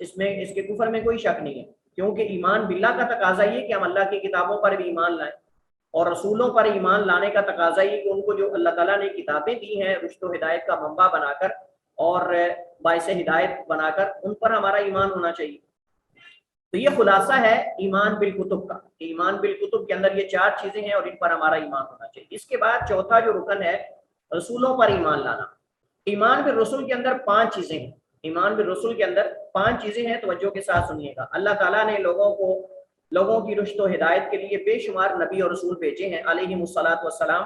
اس کے کفر میں کوئی شک نہیں ہے، کیونکہ ایمان باللہ کا تقاضا یہ کہ ہم اللہ کی کتابوں پر بھی ایمان لائیں، اور رسولوں پر ایمان لانے کا تقاضا یہ کہ ان کو جو اللہ تعالیٰ نے کتابیں دی ہیں رشد و ہدایت کا منبع بنا کر اور باعث ہدایت بنا کر، ان پر ہمارا ایمان ہونا چاہیے۔ تو یہ خلاصہ ہے ایمان بالکتب کا، کہ ایمان بالکتب کے اندر یہ 4 چیزیں ہیں اور ان پر ہمارا ایمان ہونا چاہیے۔ اس کے بعد چوتھا جو رکن ہے رسولوں پر ایمان لانا۔ ایمان بالرسول کے اندر 5 چیزیں ہیں، ایمان بالرسول کے اندر 5 چیزیں ہیں، توجہ کے ساتھ سنیے گا۔ اللہ تعالیٰ نے لوگوں کی رشد و ہدایت کے لیے بے شمار نبی اور رسول بھیجے ہیں علیہم الصلاۃ والسلام،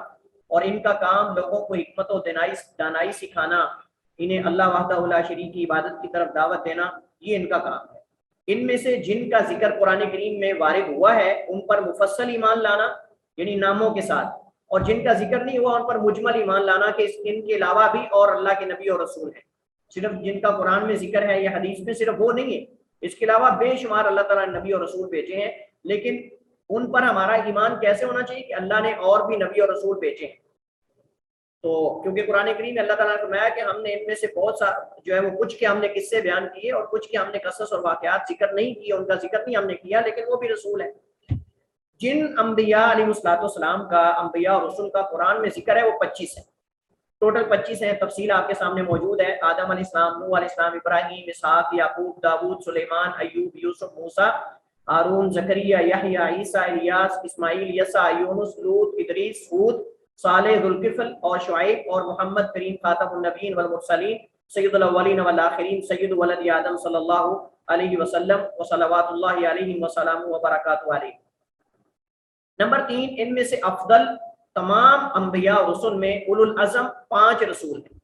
اور ان کا کام لوگوں کو حکمت و دانائی سکھانا، انہیں اللہ وحدہ لا شریک کی عبادت کی طرف دعوت دینا، یہ ان کا کام ہے۔ ان میں سے جن کا ذکر قرآن کریم میں وارد ہوا ہے ان پر مفصل ایمان لانا، یعنی ناموں کے ساتھ، اور جن کا ذکر نہیں ہوا ان پر مجمل ایمان لانا کہ ان کے علاوہ بھی اور اللہ کے نبی اور رسول ہیں۔ صرف جن کا قرآن میں ذکر ہے یا حدیث میں صرف وہ نہیں ہے، اس کے علاوہ بے شمار اللہ تعالیٰ نے نبی اور رسول بھیجے ہیں، لیکن ان پر ہمارا ایمان کیسے ہونا چاہیے کہ اللہ نے اور بھی نبی اور رسول بھیجے ہیں۔ تو کیونکہ قرآن کریم میں اللہ تعالیٰ نے فرمایا کہ ہم نے ان میں سے بہت سا جو ہے وہ کچھ کے ہم نے قصے بیان کیے اور کچھ کے ہم نے قصص اور واقعات ذکر نہیں کیے، ان کا ذکر نہیں ہم نے کیا، لیکن وہ بھی رسول ہیں۔ جن انبیاء علیہ الصلوۃ والسلام کا، انبیاء اور رسول کا قرآن میں ذکر ہے وہ 25 ہیں، ٹوٹل 25 ہیں، تفصیل آپ کے سامنے موجود ہے۔ آدم علیہ السلام، نوح علیہ السلام، ابراہیم، اسحاق، یعقوب، داؤد، سلیمان، ایوب، یوسف، موسیٰ، ہارون، زکریا، یحییٰ، عیسیٰ، الیاس، اسماعیل، یسع، یونس، لوط، ادریس، ہود، صالح، ذوالکفل اور شعیب اور محمد کریم خاتم النبیین والمرسلین سید الاولین والآخرین سید ولد آدم صلی اللہ علیہ وسلم وصلوات اللہ علیہ وسلم وبرکاتہ علیہ۔ نمبر 3، ان میں سے افضل تمام انبیاء اور رسل میں اولو العزم 5 رسول ہیں۔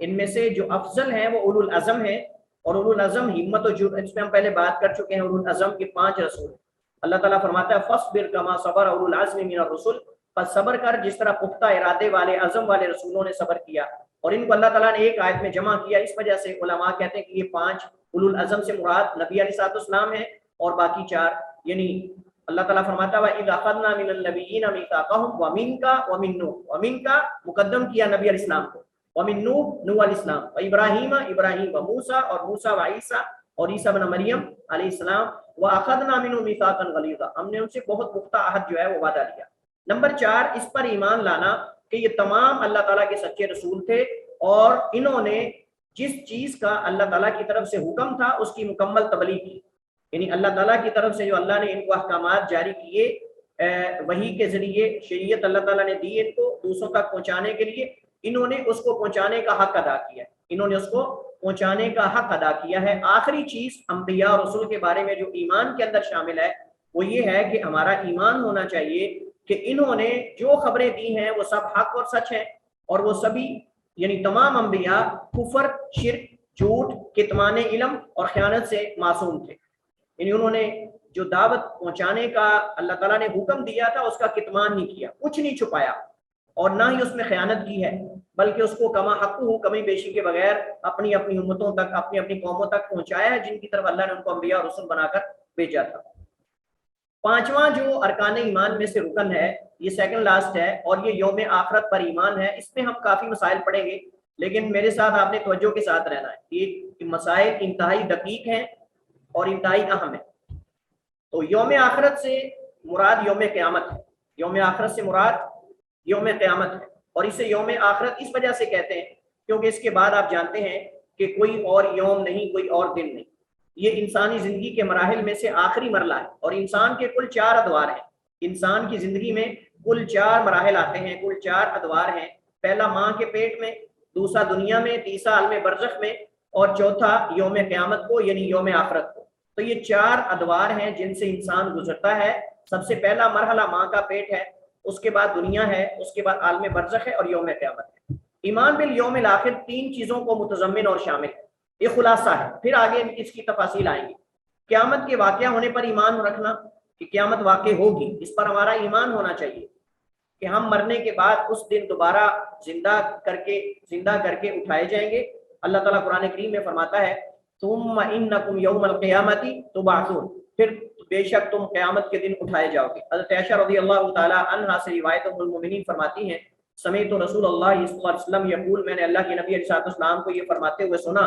ان میں سے جو افضل ہیں وہ اولو العزم ہیں، اور اولو العزم ہمت و جرأت، اس میں ہم پہلے بات کر چکے ہیں۔ اولو العزم کے 5 رسول ہیں۔ اللہ تعالیٰ فرماتا ہے فاصبر کما صبر اولو العزم من الرسل، پس صبر کر جس طرح پختہ ارادے والے، عزم والے رسولوں نے صبر کیا۔ اور ان کو اللہ تعالیٰ نے ایک آیت میں جمع کیا، اس وجہ سے علماء کہتے ہیں کہ یہ 5 اولو العزم سے مراد نبی علیہ السلام ہیں، اور باقی 4 یعنی اللہ تعالیٰ فرماتا ہے وَإِذْ أَخَذْنَا مِنَ النَّبِيِّينَ مِيثَاقَهُمْ وَمِنْكَ وَمِن نُوحٍ، وَمِن کا مقدم کیا نبی علیہ السلام کو، وَمِن نوح علیہ السلام، ابراہیم وموسیٰ اور موسیٰ وعیسیٰ اور عیسیٰ بن مریم علیہ السلام، وَأَخَذْنَا مِنْهُم مِيثَاقًا غَلِيظًا، ہم نے ان سے بہت پختہ عہد جو ہے وہ وعدہ لیا۔ نمبر 4، اس پر ایمان لانا کہ یہ تمام اللہ تعالیٰ کے سچے رسول تھے، اور انہوں نے جس چیز کا اللہ تعالیٰ کی طرف سے حکم تھا اس کی مکمل تبلیغ کی، یعنی اللہ تعالیٰ کی طرف سے جو اللہ نے ان کو احکامات جاری کیے وحی کے ذریعے، شریعت اللہ تعالیٰ نے دی ان کو دوسروں تک پہنچانے کے لیے، انہوں نے اس کو پہنچانے کا حق ادا کیا، انہوں نے اس کو پہنچانے کا حق ادا کیا ہے۔ آخری چیز انبیاء اور رسول کے بارے میں جو ایمان کے اندر شامل ہے وہ یہ ہے کہ ہمارا ایمان ہونا چاہیے کہ انہوں نے جو خبریں دی ہیں وہ سب حق اور سچ ہیں، اور وہ سبھی یعنی تمام انبیاء کفر، شرک، جھوٹ، کتمان علم اور خیانت سے معصوم تھے، یعنی انہوں نے جو دعوت پہنچانے کا اللہ تعالیٰ نے حکم دیا تھا اس کا کتمان نہیں کیا، کچھ نہیں چھپایا، اور نہ ہی اس میں خیانت کی ہے، بلکہ اس کو کما حق ہو، کمی بیشی کے بغیر اپنی امتوں تک، اپنی قوموں تک پہنچایا ہے جن کی طرف اللہ نے ان کو انبیاء اور رسول بنا کر بھیجا تھا۔ 5واں جو ارکان ایمان میں سے رکن ہے، یہ سیکنڈ لاسٹ ہے، اور یہ یوم آخرت پر ایمان ہے۔ اس میں ہم کافی مسائل پڑھیں گے، لیکن میرے ساتھ آپ نے توجہ کے ساتھ رہنا ہے، یہ مسائل انتہائی دقیق ہیں اور انتہائی اہم ہیں۔ تو یوم آخرت سے مراد یوم قیامت ہے، یوم آخرت سے مراد یوم قیامت ہے، اور اسے یوم آخرت اس وجہ سے کہتے ہیں کیونکہ اس کے بعد آپ جانتے ہیں کہ کوئی اور یوم نہیں، کوئی اور دن نہیں، یہ انسانی زندگی کے مراحل میں سے آخری مرحلہ ہے، اور انسان کے کل 4 ادوار ہیں۔ انسان کی زندگی میں کل 4 مراحل آتے ہیں، کل 4 ادوار ہیں۔ پہلا ماں کے پیٹ میں، دوسرا دنیا میں، تیسرا عالم برزخ میں، اور چوتھا یوم قیامت کو یعنی یوم آخرت کو۔ تو یہ 4 ادوار ہیں جن سے انسان گزرتا ہے۔ سب سے پہلا مرحلہ ماں کا پیٹ ہے، اس کے بعد دنیا ہے، اس کے بعد عالم برزخ ہے، اور یوم قیامت ہے۔ ایمان بالیوم الاخر 3 چیزوں کو متضمن اور شامل ہے، یہ خلاصہ ہے، پھر آگے اس کی تفاصیل آئیں گی۔ قیامت کے واقعہ ہونے پر ایمان رکھنا کہ قیامت واقع ہوگی، اس پر ہمارا ایمان ہونا چاہیے کہ ہم مرنے کے بعد اس دن دوبارہ زندہ کر کے اٹھائے جائیں گے۔ اللہ تعالیٰ قرآن کریم میں فرماتا ہے ثم انکم یوم القیامت تبعثون، پھر بے شک تم قیامت کے دن اٹھائے جاؤ گے۔ حضرت عائشہ رضی اللہ تعالی عنہا سے روایت ام المؤمنین فرماتی ہیں سمیعت رسول اللہ صلی اللہ علیہ وسلم یقول، میں نے اللہ کے نبی علیہ السلام کو یہ فرماتے ہوئے سنا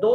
2,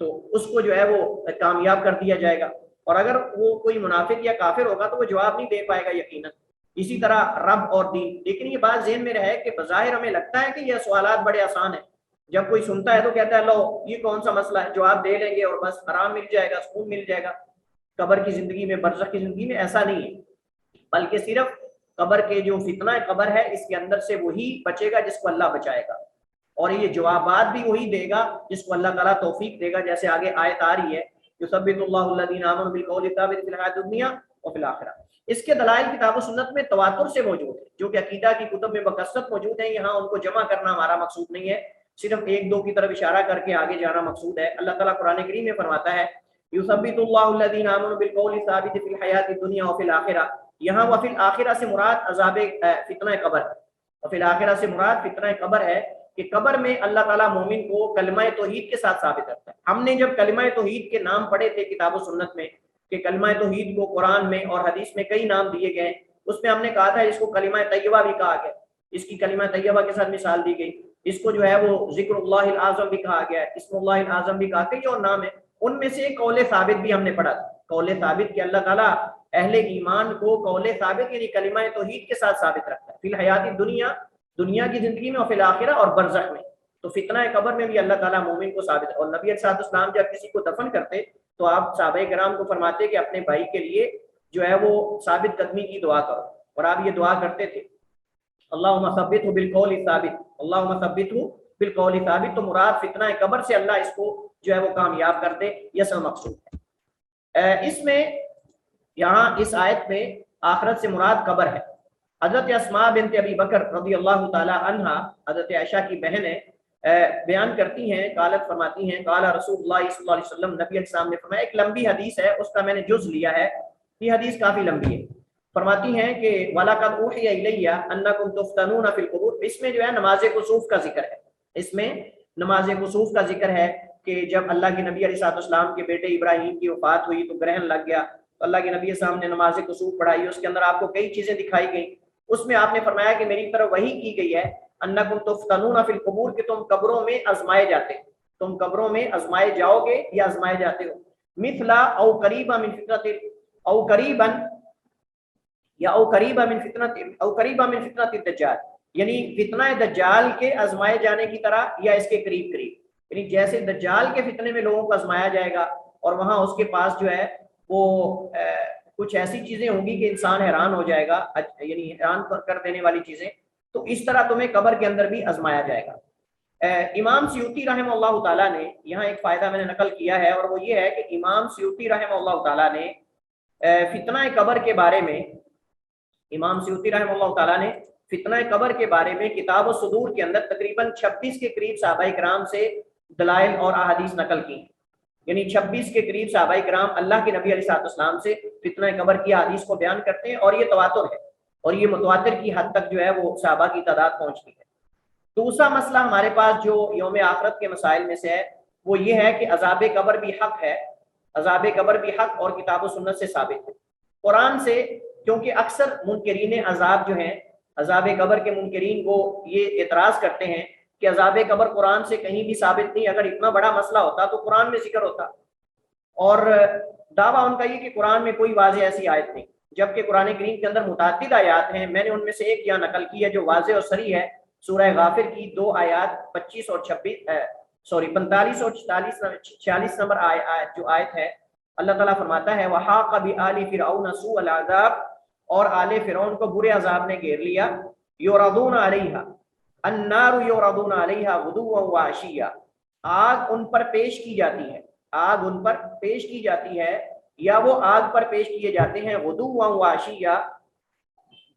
تو اس کو جو ہے وہ کامیاب کر دیا جائے گا، اور اگر وہ کوئی منافق یا کافر ہوگا تو وہ جواب نہیں دے پائے گا یقیناً۔ اسی طرح رب اور دین، لیکن یہ بات ذہن میں رہے کہ بظاہر ہمیں لگتا ہے کہ یہ سوالات بڑے آسان ہیں، جب کوئی سنتا ہے تو کہتا ہے لو یہ کون سا مسئلہ ہے، جواب دے لیں گے اور بس آرام مل جائے گا، سکون مل جائے گا قبر کی زندگی میں، برزخ کی زندگی میں۔ ایسا نہیں ہے، بلکہ صرف قبر کے جو فتنہ قبر ہے اس کے اندر سے وہی بچے گا جس کو اللہ بچائے گا، اور یہ جوابات بھی وہی دے گا جس کو اللہ تعالیٰ توفیق دے گا، جیسے آگے آیت آ رہی ہے یثبت اللہ الذین آمنوا بالقول الثابت فی الحیاۃ الدنیا وفی الآخرہ۔ اس کے دلائل کتاب و سنت میں تواتر سے موجود ہے، جو کہ عقیدہ کی کتب میں بکثرت موجود ہیں، یہاں ان کو جمع کرنا ہمارا مقصود نہیں ہے، صرف ایک دو کی طرف اشارہ کر کے آگے جانا مقصود ہے۔ اللہ تعالیٰ قرآن کریم میں فرماتا ہے یثبت اللہ الذین آمنوا بالقول الثابت فی الحیاۃ الدنیا وفی الآخرہ، یہاں وفی الآخرہ سے مراد عذاب فتنہ قبر، وفی الآخرہ سے مراد فتنہ قبر ہے، کہ قبر میں اللہ تعالیٰ مومن کو کلمہ توحید کے ساتھ ثابت کرتا ہے۔ ہم نے جب کلمہ توحید کے نام پڑھے تھے کتاب و سنت میں، کہ کلمہ توحید کو قرآن میں اور حدیث میں کئی نام دیے گئے، اس میں ہم نے کہا تھا اس کو کلمہ طیبہ بھی کہا گیا، اس کی کلمہ طیبہ کے ساتھ مثال دی گئی، اس کو جو ہے وہ ذکر اللہ العظم بھی کہا گیا ہے، اسم اللہ العظم بھی کہا، کئی اور نام ہے۔ ان میں سے قول ثابت بھی ہم نے پڑھا تھا، قول ثابت کہ اللہ تعالیٰ اہل ایمان کو قول ثابت یعنی کلمہ توحید کے ساتھ ثابت رکھتا ہے، فی الحیات دنیا، دنیا کی زندگی میں، اور فی الآخرہ اور برزخ میں۔ تو فتنہ قبر میں بھی اللہ تعالیٰ مومن کو ثابت ہے، اور نبی علیہ السلام جب کسی کو دفن کرتے تو آپ صحابہ کرام کو فرماتے کہ اپنے بھائی کے لیے جو ہے وہ ثابت قدمی کی دعا کرو، اور آپ یہ دعا کرتے تھے اللہم ثبتہ بالقول الثابت، اللہم ثبتہ بالقول الثابت، تو مراد فتنہ قبر سے اللہ اس کو جو ہے وہ کامیاب کر دے، یہ اصل مقصود ہے۔ اس میں یہاں اس آیت میں آخرت سے مراد قبر ہے۔ حضرت اسماء بنت ابی بکر رضی اللہ تعالی عنہا، حضرت عائشہ کی بہن ہے، بیان کرتی ہیں، قالت فرماتی ہیں قال رسول اللہ صلی اللہ علیہ وسلم، نبی علیہ السلام نے فرمایا، ایک لمبی حدیث ہے، اس کا میں نے جز لیا ہے، یہ حدیث کافی لمبی ہے۔ فرماتی ہیں کہ وَلَقَدْ أُوحِيَ إِلَيَّ أَنَّكُمْ تُفْتَنُونَ فِي الْقُبُورِ، اس میں جو ہے نماز کسوف کا ذکر ہے، اس میں نماز کسوف کا ذکر ہے کہ جب اللہ کے نبی علیہ السلام کے بیٹے ابراہیم کی وفات ہوئی تو گرہن لگ گیا، تو اللہ کے نبی صاحب نے نماز کسوف پڑھائی، اس کے اندر آپ کو کئی چیزیں دکھائی گئیں، اس میں آپ نے فرمایا کہ میری طرف وحی کی گئی ہے انکم تفتنون فی القبور، کہ تم قبروں میں آزمائے جاتے، تم قبروں میں آزمائے جاؤ گے یا آزمائے جاتے ہو، مثلا او قریبا من فتنۃ او قریبا یا او قریبا من فتنۃ او قریبا من فتنۃ الدجال، یعنی فتنہ دجال کے آزمائے جانے کی طرح یا اس کے قریب قریب، یعنی جیسے دجال کے فتنے میں لوگوں کو آزمایا جائے گا اور وہاں اس کے پاس جو ہے وہ کچھ ایسی چیزیں ہوں گی کہ انسان حیران ہو جائے گا، یعنی حیران کر دینے والی چیزیں، تو اس طرح تمہیں قبر کے اندر بھی آزمایا جائے گا۔ امام سیوطی رحمہ اللہ تعالیٰ نے یہاں ایک فائدہ میں نے نقل کیا ہے، اور وہ یہ ہے کہ امام سیوطی رحمہ اللہ تعالیٰ نے فتنہ قبر کے بارے میں، امام سیوطی رحمہ اللہ تعالیٰ نے فتنہ قبر کے بارے میں کتاب الصدور کے اندر تقریباً 26 کے قریب صحابہ کرام سے دلائل اور احادیث نقل کی، یعنی 26 کے قریب صحابہ کرام اللہ کے نبی علیہ السلام سے فتنہ قبر کی حدیث کو بیان کرتے ہیں، اور یہ تواتر ہے، اور یہ متواتر کی حد تک جو ہے وہ صحابہ کی تعداد پہنچتی ہے۔ دوسرا مسئلہ ہمارے پاس جو یوم آخرت کے مسائل میں سے ہے وہ یہ ہے کہ عذاب قبر بھی حق ہے، عذاب قبر بھی حق اور کتاب و سنت سے ثابت ہے، قرآن سے، کیونکہ اکثر منکرین عذاب جو ہیں، عذاب قبر کے منکرین کو یہ اعتراض کرتے ہیں کہ عذاب قبر قرآن سے کہیں بھی ثابت نہیں، اگر اتنا بڑا مسئلہ ہوتا تو قرآن میں ذکر ہوتا، اور دعویٰ ان کا یہ کہ قرآن میں کوئی واضح ایسی آیت نہیں، جبکہ قرآن کریم کے اندر متعدد آیات ہیں، میں نے ان میں سے ایک یہاں نقل کی ہے جو واضح اور صریح ہے، سورہ غافر کی 2 آیات 25 اور 45 اور 46 نمبر آیت جو آیت ہے، اللہ تعالیٰ فرماتا ہے وَحَاقَ بِآلِ فِرْعَوْنَ سُوءَ الْعَذَابِ، اور آل فرعون کو برے عذاب نے گھیر لیا، یُعْرَضُونَ عَلَيْهَا النَّارُ يُعْرَضُونَ عَلَيْهَا غُدُوًّا وَعَشِيًّا، آگ ان پر پیش کی جاتی ہے، آگ ان پر پیش کی جاتی ہے یا وہ آگ پر پیش کیے جاتے ہیں غدوًا وعشیًّا،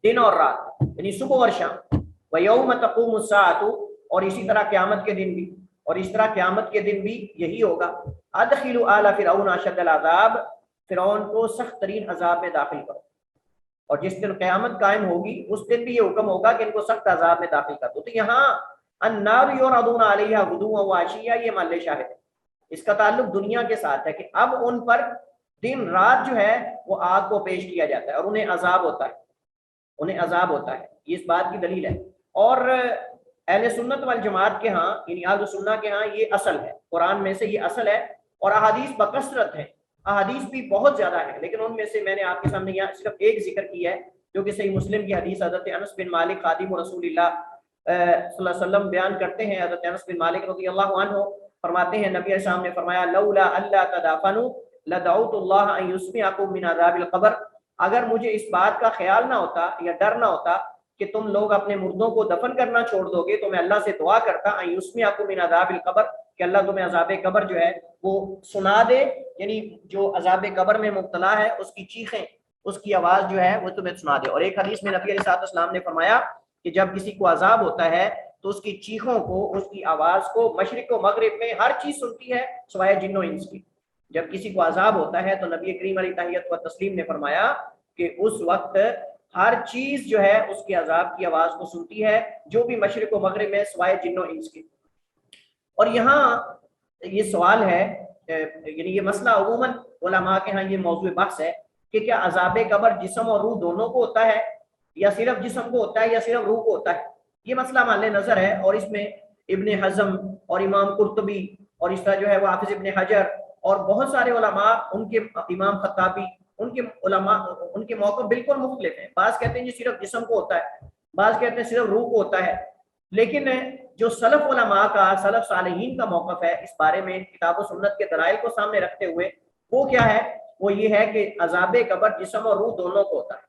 دن اور رات، یعنی صبح اور شام، وَيَوْمَ تَقُومُ السَّاعَةُ، اور اسی طرح قیامت کے دن بھی، اور اس طرح قیامت کے دن بھی یہی ہوگا، أَدْخِلُوا آلَ فِرْعَوْنَ أَشَدَّ الْعَذَابِ، فرعون کو سخت ترین عذاب میں داخل کرو، اور جس دن قیامت قائم ہوگی اس دن بھی یہ حکم ہوگا کہ ان کو سخت عذاب میں داخل کر دو۔ تو یہاں النار یعرضون علیہا غدوا وعشیا، یہ محل شاہد ہے، اس کا تعلق دنیا کے ساتھ ہے کہ اب ان پر دن رات جو ہے وہ آگ کو پیش کیا جاتا ہے اور انہیں عذاب ہوتا ہے، انہیں عذاب ہوتا ہے، یہ اس بات کی دلیل ہے۔ اور اہل سنت والجماعت کے ہاں، یعنی اہل سنہ کے ہاں یہ اصل ہے، قرآن میں سے یہ اصل ہے اور احادیث بکثرت ہیں، احادیث بھی بہت زیادہ ہیں، لیکن ان میں سے میں نے آپ کے سامنے یہاں صرف ایک ذکر کیا ہے جو کہ صحیح مسلم کی حدیث حضرت انس بن مالک خادم رسول اللہ صلی اللہ علیہ وسلم بیان کرتے ہیں. حضرت انس بن مالک رضی اللہ عنہ فرماتے ہیں نبی علیہ السلام نے فرمایا لولا الا تدافنوا لدعوت اللہ ان یسمعکم من عذاب القبر، اگر مجھے اس بات کا خیال نہ ہوتا یا ڈر نہ ہوتا کہ تم لوگ اپنے مردوں کو دفن کرنا چھوڑ دو گے، تو میں اللہ سے دعا کرتا ان یسمعکم من عذاب القبر کہ اللہ تمہیں عذاب قبر جو ہے وہ سنا دے، یعنی جو عذاب قبر میں مبتلا ہے اس کی چیخیں، اس کی آواز جو ہے وہ تمہیں سنا دے. اور ایک حدیث میں نبی علیہ السلام نے فرمایا کہ جب کسی کو عذاب ہوتا ہے تو اس کی چیخوں کو، اس کی آواز کو مشرق و مغرب میں ہر چیز سنتی ہے سوائے جن و انس کی. جب کسی کو عذاب ہوتا ہے تو نبی کریم علیہ تحیت و تسلیم نے فرمایا کہ اس وقت ہر چیز جو ہے اس کے عذاب کی آواز کو سنتی ہے، جو بھی مشرق و مغرب میں سوائے جن و انس کی. اور یہاں یہ سوال ہے، یعنی یہ مسئلہ عموماً علماء کے ہاں یہ موضوع بحث ہے کہ کیا عذاب قبر جسم اور روح دونوں کو ہوتا ہے، یا صرف جسم کو ہوتا ہے، یا صرف روح کو ہوتا ہے. یہ مسئلہ محل نظر ہے، اور اس میں ابن حزم اور امام قرطبی اور اس طرح جو ہے وہ حافظ ابن حجر اور بہت سارے علماء، ان کے امام خطابی، ان کے علماء، ان کے موقف بالکل مختلف ہیں. بعض کہتے ہیں یہ صرف جسم کو ہوتا ہے، بعض کہتے ہیں صرف روح کو ہوتا ہے. لیکن جو سلف علماء کا، سلف صالحین کا موقف ہے اس بارے میں کتاب و سنت کے دلائل کو سامنے رکھتے ہوئے، وہ کیا ہے؟ وہ یہ ہے کہ عذاب قبر جسم اور روح دونوں کو ہوتا ہے.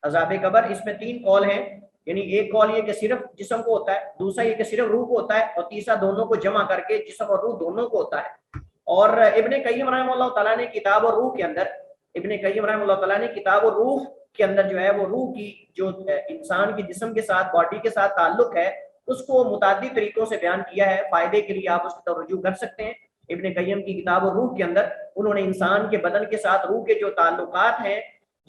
عذاب قبر اس میں 3 قول ہیں، یعنی ایک قول یہ کہ صرف جسم کو ہوتا ہے، دوسرا یہ کہ صرف روح کو ہوتا ہے، اور تیسرا دونوں کو جمع کر کے جسم اور روح دونوں کو ہوتا ہے. اور ابن قیم رحمہ اللہ تعالیٰ نے کتاب اور روح کے اندر، ابن قیم رحمہ اللہ تعالیٰ نے کتاب اور روح کے اندر جو ہے وہ روح کی جو انسان کے جسم کے ساتھ، باڈی کے ساتھ تعلق ہے، اس کو متعدد طریقوں سے بیان کیا ہے. فائدے کے لیے آپ اس کی طرف رجوع کر سکتے ہیں. ابن قیم کی کتاب اور روح کے اندر انہوں نے انسان کے بدن کے ساتھ روح کے جو تعلقات ہیں،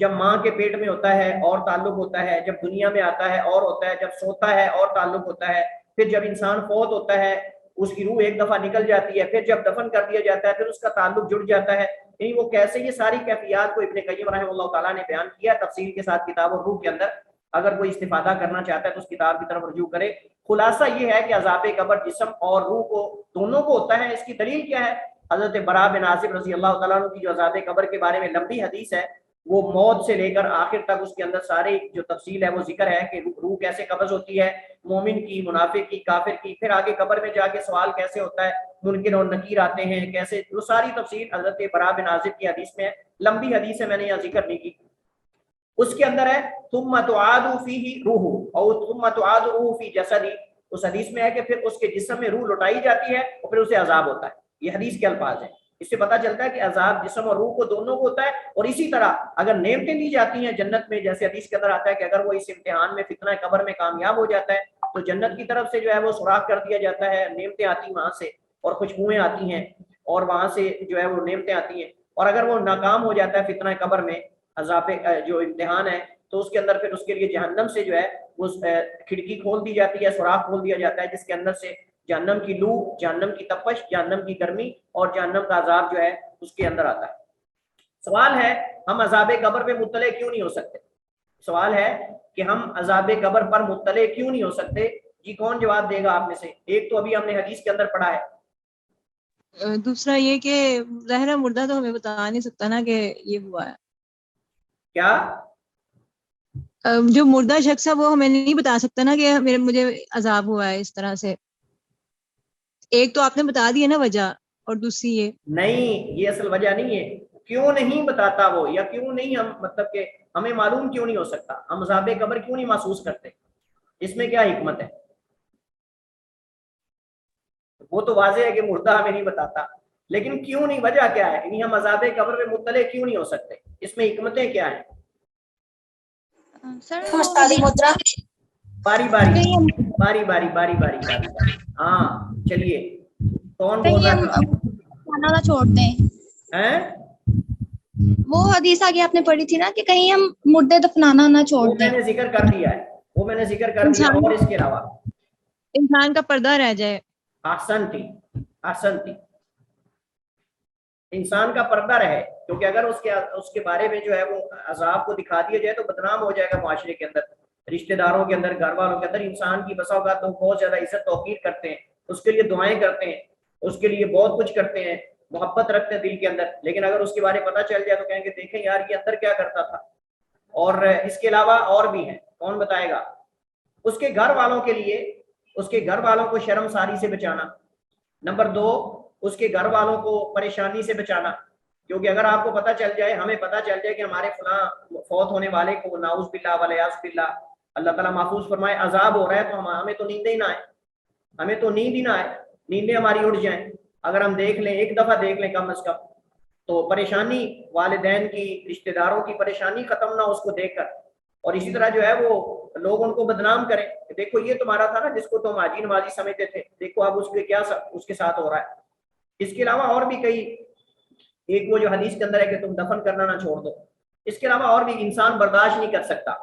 جب ماں کے پیٹ میں ہوتا ہے اور تعلق ہوتا ہے، جب دنیا میں آتا ہے اور ہوتا ہے، جب سوتا ہے اور تعلق ہوتا ہے، پھر جب انسان فوت ہوتا ہے اس کی روح ایک دفعہ نکل جاتی ہے، پھر جب دفن کر دیا جاتا ہے پھر اس کا تعلق جڑ جاتا ہے. یعنی وہ کیسے یہ ساری کیفیات کو ابن قیم رحمہ اللہ تعالیٰ نے بیان کیا تفصیل کے ساتھ کتاب اور روح کے اندر. اگر کوئی استفادہ کرنا چاہتا ہے تو اس کتاب کی طرف رجوع کرے. خلاصہ یہ ہے کہ عذاب قبر جسم اور روح کو دونوں کو ہوتا ہے. اس کی دلیل کیا ہے؟ حضرت براء بن عازب رضی اللہ تعالیٰ عنہ کی جو عذاب قبر کے بارے میں لمبی حدیث ہے، وہ موت سے لے کر آخر تک اس کے اندر سارے جو تفصیل ہے وہ ذکر ہے کہ روح کیسے قبض ہوتی ہے، مومن کی، منافق کی، کافر کی، پھر آگے قبر میں جا کے سوال کیسے ہوتا ہے، منکر اور نکیر آتے ہیں کیسے، وہ ساری تفصیل حضرت براء بن عازب کی حدیث میں ہے. لمبی حدیث ہے، میں نے یہاں ذکر نہیں کی. اس کے اندر ہے ثم تعاد فیہ روح اور ثم تعاد روح فی جسدی. اس حدیث میں ہے کہ پھر اس کے جسم میں روح لوٹائی جاتی ہے اور پھر اسے عذاب ہوتا ہے. یہ حدیث کے الفاظ ہیں. اس سے پتہ چلتا ہے کہ عذاب جسم اور روح کو دونوں کو ہوتا ہے. اور اسی طرح اگر نعمتیں دی جاتی ہیں جنت میں، جیسے حدیث کے اندر آتا ہے کہ اگر وہ اس امتحان میں فتنہ قبر میں کامیاب ہو جاتا ہے تو جنت کی طرف سے جو ہے وہ سوراخ کر دیا جاتا ہے، نعمتیں آتی وہاں سے اور خوشبوئیں آتی ہیں اور وہاں سے جو ہے وہ نعمتیں آتی ہیں. اور اگر وہ ناکام ہو جاتا ہے فتنہ قبر میں، عذاب جو امتحان ہے، تو اس کے اندر پھر اس کے لیے جہنم سے جو ہے وہ کھڑکی کھول دی جاتی ہے، سوراخ کھول دیا جاتا ہے، جس کے اندر سے جہنم کی لو، جہنم کی تپش، جہنم کی گرمی اور جہنم کا عذاب جو ہے اس کے اندر آتا ہے. سوال ہے ہم عذاب قبر پہ مطلع کیوں نہیں ہو سکتے؟ سوال ہے کہ ہم عذاب قبر پر مطلع کیوں نہیں ہو سکتے؟ جی کون جواب دے گا آپ میں سے؟ ایک تو ابھی ہم نے حدیث کے اندر پڑھا ہے. دوسرا یہ کہ ظاہرہ مردہ تو ہمیں بتا نہیں سکتا نا کہ یہ ہوا ہے. کیا؟ جو مردہ شخص ہے وہ ہمیں نہیں بتا سکتا نا کہ مجھے عذاب ہوا ہے اس طرح سے. ایک تو آپ نے بتا دیا نا وجہ، اور دوسری یہ نہیں، یہ اصل وجہ نہیں ہے. کیوں نہیں بتاتا وہ، یا کیوں نہیں ہم، مطلب کہ ہمیں معلوم کیوں نہیں ہو سکتا، ہم عذاب قبر کیوں نہیں محسوس کرتے، اس میں کیا حکمت ہے؟ وہ تو واضح ہے کہ مردہ ہمیں نہیں بتاتا، لیکن کیوں نہیں، وجہ کیا ہے؟ یعنی ہم عذاب قبر میں مطلع کیوں نہیں ہو سکتے، اس میں حکمتیں کیا ہیں؟ باری باری. ہاں چلیے، کون بول رہا نہ چھوڑتے ہیں؟ وہ حدیث آگے آپ نے پڑھی تھی نا کہ کہیں ہم مردے دفنانا نہ چھوڑ دیں. وہ میں نے ذکر کر دیا ہے، وہ میں نے ذکر کر دیا. اور اس کے علاوہ انسان کا پردہ رہ جائے. احسنتی، انسان کا پردہ رہے، کیونکہ اگر اس کے بارے میں جو ہے وہ عذاب کو دکھا دیا جائے تو بدنام ہو جائے گا معاشرے کے اندر، رشتہ داروں کے اندر، گھر والوں کے اندر. انسان کی بسا اوقات لوگ بہت زیادہ عزت توقیر کرتے ہیں، اس کے لیے دعائیں کرتے ہیں، اس کے لیے بہت کچھ کرتے ہیں، محبت رکھتے ہیں دل کے اندر، لیکن اگر اس کے بارے میں پتہ چل جائے تو کہیں گے دیکھیں یار یہ اندر کیا کرتا تھا۔ اور اس کے علاوہ اور بھی ہیں، کون بتائے گا؟ اس کے گھر والوں کے لیے اس کے گھر والوں کو شرمساری سے بچانا۔ نمبر 2، اس کے گھر والوں کو پریشانی سے بچانا، کیونکہ اگر آپ کو پتہ چل جائے، ہمیں پتہ چل جائے کہ ہمارے فلاں فوت ہونے والے کو نعوذ باللہ والیاذ باللہ، اللہ تعالیٰ محفوظ فرمائے، عذاب ہو رہا ہے، تو ہمیں تو نیند ہی نہ آئے، ہمیں تو نیند ہی نہ آئے، نیندیں ہماری اڑ جائیں۔ اگر ہم دیکھ لیں، ایک دفعہ دیکھ لیں کم از کم، تو پریشانی والدین کی، رشتہ داروں کی پریشانی ختم نہ اس کو دیکھ کر، اور اسی طرح جو ہے وہ لوگ ان کو بدنام کریں کہ دیکھو یہ تمہارا تھا نا جس کو تم حاجی نمازی سمجھتے تھے، دیکھو اب اس پہ کیا اس کے ساتھ ہو رہا ہے۔ اس کے علاوہ اور بھی کئی، ایک وہ جو حدیث کے اندر ہے کہ تم دفن کرنا نہ چھوڑ دو، اس کے علاوہ اور بھی انسان برداشت نہیں کر سکتا،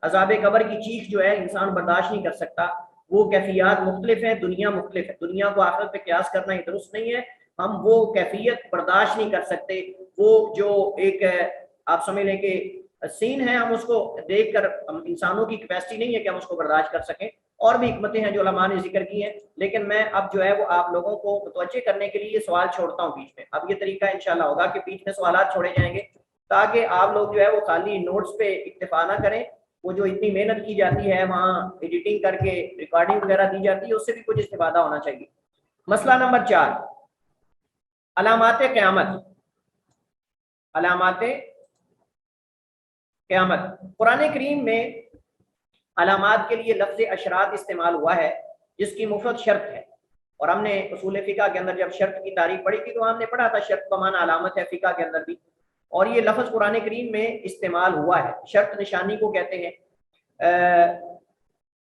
عذاب قبر کی چیخ جو ہے انسان برداشت نہیں کر سکتا۔ وہ کیفیات مختلف ہیں، دنیا مختلف ہے، دنیا کو آخرت پہ قیاس کرنا ہی درست نہیں ہے، ہم وہ کیفیت برداشت نہیں کر سکتے، وہ جو ایک آپ سمجھ لیں کہ سین ہے، ہم اس کو دیکھ کر، ہم انسانوں کی کیپیسٹی نہیں ہے کہ ہم اس کو برداشت کر سکیں۔ اور بھی حکمتیں ہیں جو علماء نے ذکر کی ہیں، لیکن میں اب جو ہے وہ آپ لوگوں کو متوجہ کرنے کے لیے یہ سوال چھوڑتا ہوں بیچ میں۔ اب یہ طریقہ انشاءاللہ ہوگا کہ بیچ میں سوالات چھوڑے جائیں گے تاکہ آپ لوگ جو ہے وہ خالی نوٹس پہ اکتفا نہ کریں، وہ جو اتنی محنت کی جاتی ہے وہاں ایڈیٹنگ کر کے ریکارڈنگ وغیرہ دی جاتی ہے، اس سے بھی کچھ استفادہ ہونا چاہیے۔ مسئلہ نمبر 4، علامات قیامت۔ علامات قیامت، قرآن کریم میں علامات کے لیے لفظ اشراط استعمال ہوا ہے جس کی مفرد شرط ہے، اور ہم نے اصول فقہ کے اندر جب شرط کی تعریف پڑھی تھی تو ہم نے پڑھا تھا شرط کا معنی علامت ہے فقہ کے اندر بھی، اور یہ لفظ قرآن کریم میں استعمال ہوا ہے، شرط نشانی کو کہتے ہیں۔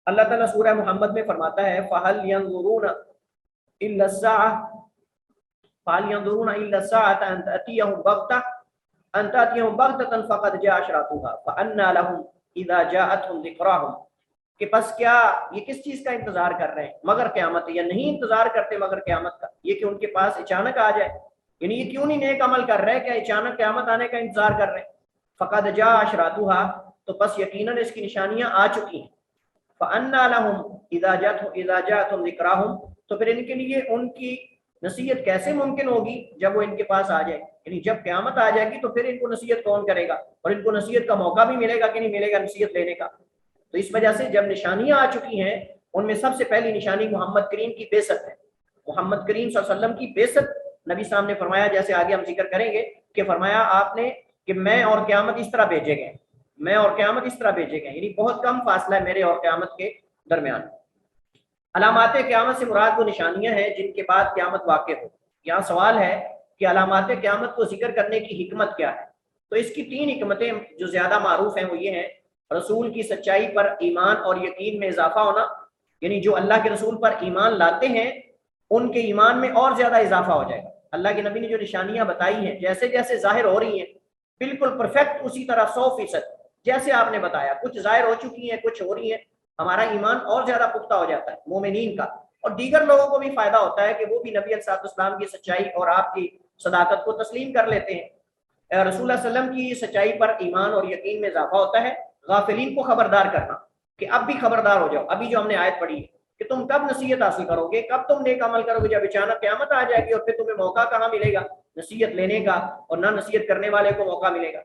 اللہ تعالیٰ سورہ محمد میں فرماتا ہے فَهَلْ يَنظُرُونَ إِلَّا السَّاعَةَ فَهَلْ يَنظُرُونَ إِلَّا السَّاعَةَ أَن تَأْتِيَهُم بَغْتَةً فَقَدْ جَاءَ أَشْرَاطُهَا فَأَنَّىٰ لَهُمْ إِذَا جَاءَتْهُمْ ذِكْرَاهُمْ، کہ بس کیا یہ کس چیز کا انتظار کر رہے ہیں مگر قیامت، یا نہیں انتظار کرتے مگر قیامت کا، یہ کہ ان کے پاس اچانک آ جائے، یعنی یہ کیوں نہیں نیک عمل کر رہے کہ اچانک قیامت آنے کا انتظار کر رہے ہیں۔ فَقَدْ جَاءَ أَشْرَاطُهَا، تو بس یقیناً اس کی نشانیاں آ چکی ہیں۔ فَأَنَّىٰ لَهُمْ إِذَا جَاءَتْهُمْ ذِكْرَاهُمْ، تو پھر ان کے لیے ان کی نصیحت کیسے ممکن ہوگی جب وہ ان کے پاس آ جائے، یعنی جب قیامت آ جائے گی تو پھر ان کو نصیحت کون کرے گا، اور ان کو نصیحت کا موقع بھی ملے گا کہ نہیں ملے گا نصیحت لینے کا۔ تو اس وجہ سے جب نشانیاں آ چکی ہیں، ان میں سب سے پہلی نشانی محمد کریم کی بعثت ہے۔ محمد کریم صلی اللہ علیہ وسلم کی بعثت، نبی صاحب نے فرمایا، جیسے آگے ہم ذکر کریں گے کہ فرمایا آپ نے کہ میں اور قیامت اس طرح بھیجے گئے، میں اور قیامت اس طرح بھیجے گئے، یعنی بہت کم فاصلہ ہے میرے اور قیامت کے درمیان۔ علامات قیامت سے مراد وہ نشانیاں ہیں جن کے بعد قیامت واقع ہو۔ یہاں سوال ہے کہ علامات قیامت کو ذکر کرنے کی حکمت کیا ہے؟ تو اس کی 3 حکمتیں جو زیادہ معروف ہیں وہ یہ ہیں: رسول کی سچائی پر ایمان اور یقین میں اضافہ ہونا، یعنی جو اللہ کے رسول پر ایمان لاتے ہیں ان کے ایمان میں اور زیادہ اضافہ ہو جائے گا۔ اللہ کے نبی نے جو نشانیاں بتائی ہیں جیسے جیسے ظاہر ہو رہی ہیں بالکل پرفیکٹ اسی طرح 100% جیسے آپ نے بتایا، کچھ ظاہر ہو چکی ہیں کچھ ہو رہی ہیں، ہمارا ایمان اور زیادہ پختہ ہو جاتا ہے مومنین کا، اور دیگر لوگوں کو بھی فائدہ ہوتا ہے کہ وہ بھی نبی علیہ السلام کی سچائی اور آپ کی صداقت کو تسلیم کر لیتے ہیں۔ رسول اللہ علیہ وسلم کی سچائی پر ایمان اور یقین میں اضافہ ہوتا ہے۔ غافلین کو خبردار کرنا کہ اب بھی خبردار ہو جاؤ، ابھی جو ہم نے آیت پڑھی ہے کہ تم کب نصیحت حاصل کرو گے، کب تم نیک عمل کرو گے، جب اچانک قیامت آ جائے گی اور پھر تمہیں موقع کہاں ملے گا نصیحت لینے کا، اور نہ نصیحت کرنے والے کو موقع ملے گا۔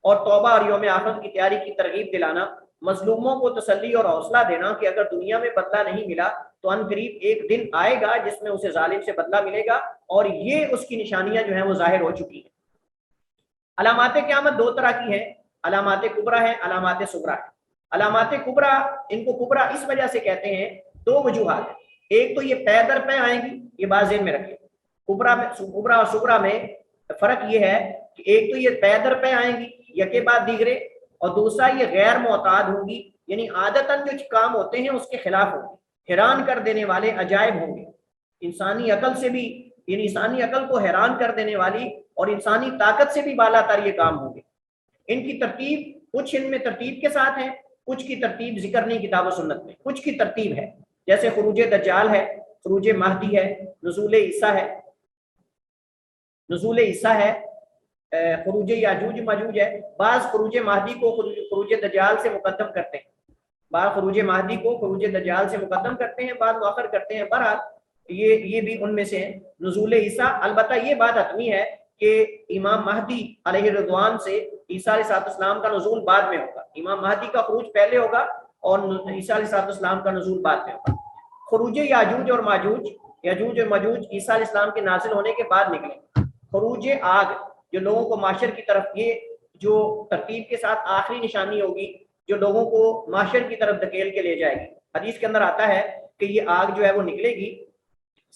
اور توبہ اور یوم آخرت کی تیاری کی ترغیب دلانا، مظلوموں کو تسلی اور حوصلہ دینا کہ اگر دنیا میں بدلہ نہیں ملا تو ان قریب ایک دن آئے گا جس میں اسے ظالم سے بدلہ ملے گا، اور یہ اس کی نشانیاں جو ہیں وہ ظاہر ہو چکی ہیں۔ علامات قیامت 2 طرح کی ہیں، علامات کبریٰ ہیں، علامات صغریٰ ہیں۔ علامات کبریٰ، ان کو کبریٰ اس وجہ سے کہتے ہیں، 2 وجوہات ہیں۔ ایک تو یہ پے در پے آئیں گی، یہ بات ذہن میں رکھیں، کبریٰ اور صغریٰ میں فرق یہ ہے کہ ایک تو یہ پے در پے آئیں گی یکے بعد دیگرے، اور دوسرا یہ غیر معتاد ہوں گی، یعنی عادتاً جو کام ہوتے ہیں اس کے خلاف ہوں گے، حیران کر دینے والے عجائب ہوں گے، انسانی عقل سے بھی، یعنی انسانی عقل کو حیران کر دینے والی اور انسانی طاقت سے بھی بالا تر یہ کام ہوں گے۔ ان کی ترتیب، کچھ ان میں ترتیب کے ساتھ ہے، کچھ کی ترتیب ذکر نہیں کتاب و سنت میں، کچھ کی ترتیب ہے، جیسے خروج دجال ہے، خروج مہدی ہے، نزول عیسیٰ ہے، خروج یاجوج ماجوج ہے۔ بعض خروج مہدی کو خروج دجال سے مقدم کرتے ہیں، بعض خروج مہدی کو خروج دجال سے مقدم کرتے ہیں، بعض مؤخر کرتے ہیں۔ بہرحال یہ بھی ان میں سے ہیں نزول عیسیٰ. البتہ یہ بات حتمی ہے کہ امام مہدی علیہ رضوان سے عیسیٰ علیہ السلام کا نزول بعد میں ہوگا. امام مہدی کا خروج پہلے ہوگا اور عیسیٰ علیہ السلام کا نزول بعد میں ہوگا. خروج یاجوج اور ماجوج عیسیٰ علیہ السلام کے نازل ہونے کے بعد نکلے. خروج آگ جو لوگوں کو معاشر کی طرف، یہ جو ترتیب کے ساتھ آخری نشانی ہوگی جو لوگوں کو معاشر کی طرف دھکیل کے لے جائے گی. حدیث کے اندر آتا ہے کہ یہ آگ جو ہے وہ نکلے گی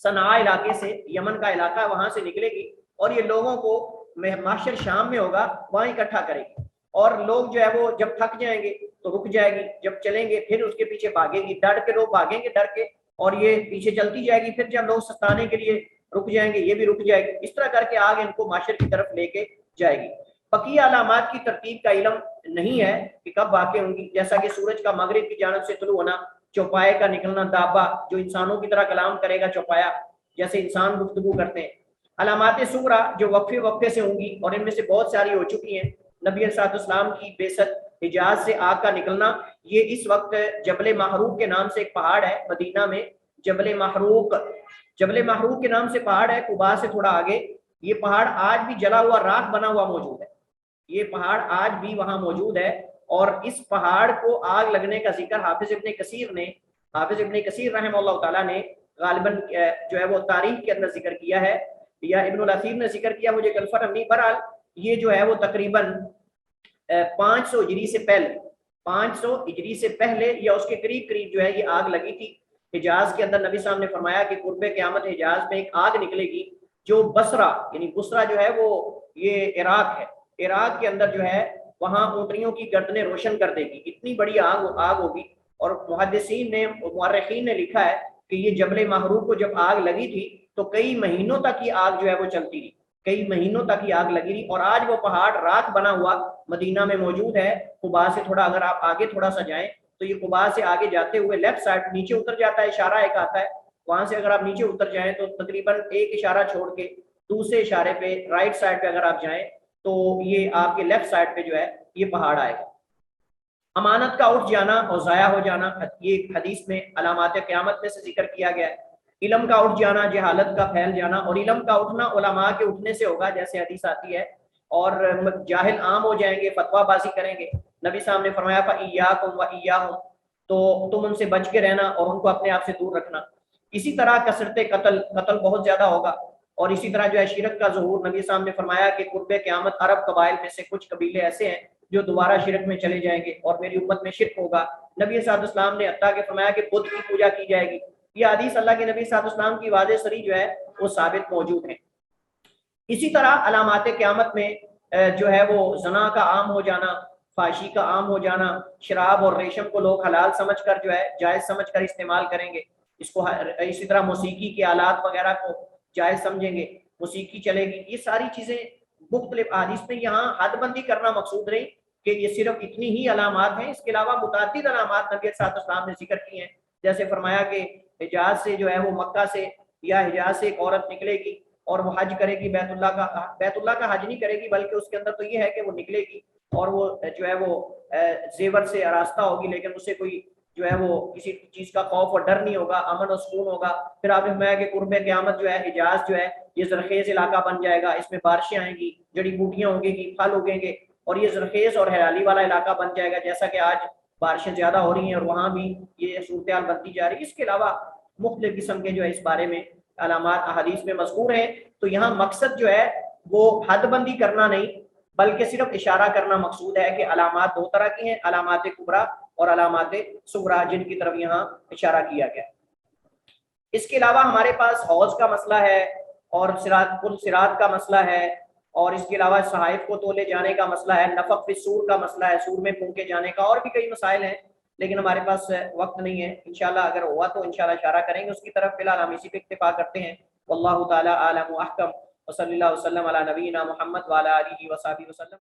صنعاء علاقے سے، یمن کا علاقہ وہاں سے نکلے گی اور یہ لوگوں کو معاشر شام میں ہوگا وہاں اکٹھا کرے گی. اور لوگ جو ہے وہ جب تھک جائیں گے تو رک جائے گی، جب چلیں گے پھر اس کے پیچھے بھاگے گی، ڈر کے لوگ بھاگیں گے ڈر کے، اور یہ پیچھے چلتی جائے گی. پھر جب لوگ ستانے کے لیے رک جائیں گے یہ بھی رک جائے گی. اس طرح کر کے آگ ان کو معاشر کی طرف لے کے جائے گی. بقیہ علامات کی ترتیب کا علم نہیں ہے کہ کب واقع ہوں گی، جیسا کہ سورج کا مغرب کی جانب سے طلوع ہونا، چوپائے کا نکلنا، دابا جو انسانوں کی طرح کلام کرے گا، چوپایا جیسے انسان گفتگو کرتے ہیں. علامات صغریٰ جو وقفے وقفے سے ہوں گی اور ان میں سے بہت ساری ہو چکی ہیں. نبی علیہ السلام کی بعثت، حجاز سے آگ کا نکلنا. یہ اس وقت جبل محروق کے نام سے ایک پہاڑ ہے مدینہ میں، جبل محروق کے نام سے پہاڑ ہے قباء سے تھوڑا آگے. یہ پہاڑ آج بھی جلا ہوا راکھ بنا ہوا موجود ہے، یہ پہاڑ آج بھی وہاں موجود ہے. اور اس پہاڑ کو آگ لگنے کا ذکر حافظ ابن کثیر رحمہ اللہ تعالیٰ نے غالباً جو ہے وہ تاریخ کے اندر ذکر کیا ہے، یا ابن الاثیر نے ذکر کیا، مجھے کنفرم نہیں. بہرحال یہ جو ہے وہ تقریباً 500 ہجری سے پہلے یا اس کے قریب جو ہے یہ آگ لگی تھی. حجاز کے اندر نبی صاحب نے فرمایا کہ قرب قیامت حجاز میں ایک آگ نکلے گی جو بصرہ، یعنی بصرہ جو ہے وہ یہ عراق ہے، عراق کے اندر جو ہے وہاں اونٹنیوں کی گردنیں روشن کر دے گی. اتنی بڑی آگ ہوگی. اور مورخین نے لکھا ہے کہ یہ جبل محروق کو جب آگ لگی تھی تو کئی مہینوں تک یہ آگ جو ہے وہ چلتی رہی، کئی مہینوں تک یہ آگ لگی رہی. اور آج وہ پہاڑ راکھ بنا ہوا مدینہ میں موجود ہے. قباء سے تھوڑا اگر آپ آگے تھوڑا سا جائیں تو یہ قباء سے آگے جاتے ہوئے لیفٹ سائڈ نیچے اتر جاتا ہے، اشارہ ایک آتا ہے وہاں سے. اگر آپ نیچے اتر جائیں تو تقریباً ایک اشارہ چھوڑ کے دوسرے اشارے پہ رائٹ سائڈ پہ اگر آپ جائیں تو یہ آپ کے لیفٹ سائڈ پہ جو ہے یہ پہاڑ آئے گا. امانت کا اٹھ جانا اور ضائع ہو جانا یہ حدیث میں علامات قیامت میں سے ذکر کیا گیا ہے. علم کا اٹھ جانا، جہالت کا پھیل جانا، اور علم کا اٹھنا علماء کے اٹھنے سے ہوگا جیسے حدیث آتی ہے. اور جاہل عام ہو جائیں گے، فتویٰ بازی کریں گے. نبی صاحب نے فرمایا فَإِيَّاكُمْ وَإِيَّاهُمْ، تو تم ان سے بچ کے رہنا اور ان کو اپنے آپ سے دور رکھنا. اسی طرح کثرت قتل بہت زیادہ ہوگا. اور اسی طرح جو ہے شرک کا ظہور. نبی صاحب نے فرمایا کہ قرب قیامت عرب قبائل میں سے کچھ قبیلے ایسے ہیں جو دوبارہ شرک میں چلے جائیں گے اور میری امت میں شرک ہوگا. نبی صلی اللہ علیہ وسلم نے حتیٰ کہ فرمایا کہ بت کی پوجا کی جائے گی. یہ حدیث اللہ کے نبی صلی اللہ علیہ وسلم کی واضح صریح جو ہے وہ ثابت موجود ہیں. اسی طرح علامات قیامت میں جو ہے وہ زنا کا عام ہو جانا، فحاشی کا عام ہو جانا، شراب اور ریشم کو لوگ حلال سمجھ کر جو ہے جائز سمجھ کر استعمال کریں گے اس کو. اسی طرح موسیقی کے آلات وغیرہ کو جائز سمجھیں گے، موسیقی چلے گی. یہ ساری چیزیں مختلف حدیث میں یہاں حد بندی کرنا مقصود نہیں کہ یہ صرف اتنی ہی علامات ہیں، اس کے علاوہ متعدد علامات نبی صلی اللہ علیہ وسلم نے ذکر کی ہیں. جیسے فرمایا کہ حجاز سے جو ہے وہ مکہ سے یا حجاز سے ایک عورت نکلے گی اور وہ حج کرے گی. بیت اللہ کا حج نہیں کرے گی بلکہ اس کے اندر تو یہ ہے کہ وہ نکلے گی اور وہ جو ہے وہ زیور سے آراستہ ہوگی، لیکن اسے کوئی جو ہے وہ کسی چیز کا خوف اور ڈر نہیں ہوگا، امن و سکون ہوگا. پھر آپ نے فرمایا کہ قرب قیامت جو ہے حجاز جو ہے یہ زرخیز علاقہ بن جائے گا، اس میں بارشیں آئیں گی، جڑی بوٹیاں اگیں گی، پھل اگیں گے اور یہ زرخیز اور حیرالی والا علاقہ بن جائے گا. جیسا کہ آج بارشیں زیادہ ہو رہی ہیں اور وہاں بھی یہ صورتحال بنتی جا رہی ہے. اس کے علاوہ مختلف قسم کے جو ہے اس بارے میں علامات احادیث میں مذکور ہیں. تو یہاں مقصد جو ہے وہ حد بندی کرنا نہیں بلکہ صرف اشارہ کرنا مقصود ہے کہ علامات دو طرح کی ہیں، علامات کبریٰ اور علامات صغریٰ، جن کی طرف یہاں اشارہ کیا گیا. اس کے علاوہ ہمارے پاس حوض کا مسئلہ ہے اور صراط کا مسئلہ ہے، اور اس کے علاوہ صحائف کو تولے جانے کا مسئلہ ہے، نفخ فی الصور کا مسئلہ ہے، سور میں پھونکے جانے کا، اور بھی کئی مسائل ہیں لیکن ہمارے پاس وقت نہیں ہے. انشاءاللہ اگر ہوا تو انشاءاللہ اشارہ کریں گے اس کی طرف. فی الحال ہم اسی پہ اکتفا کرتے ہیں. واللہ تعالی اعلم و احکم، وصلی اللہ وسلم علی نبینا محمد وعلی آلہ وصحبہ وسلم.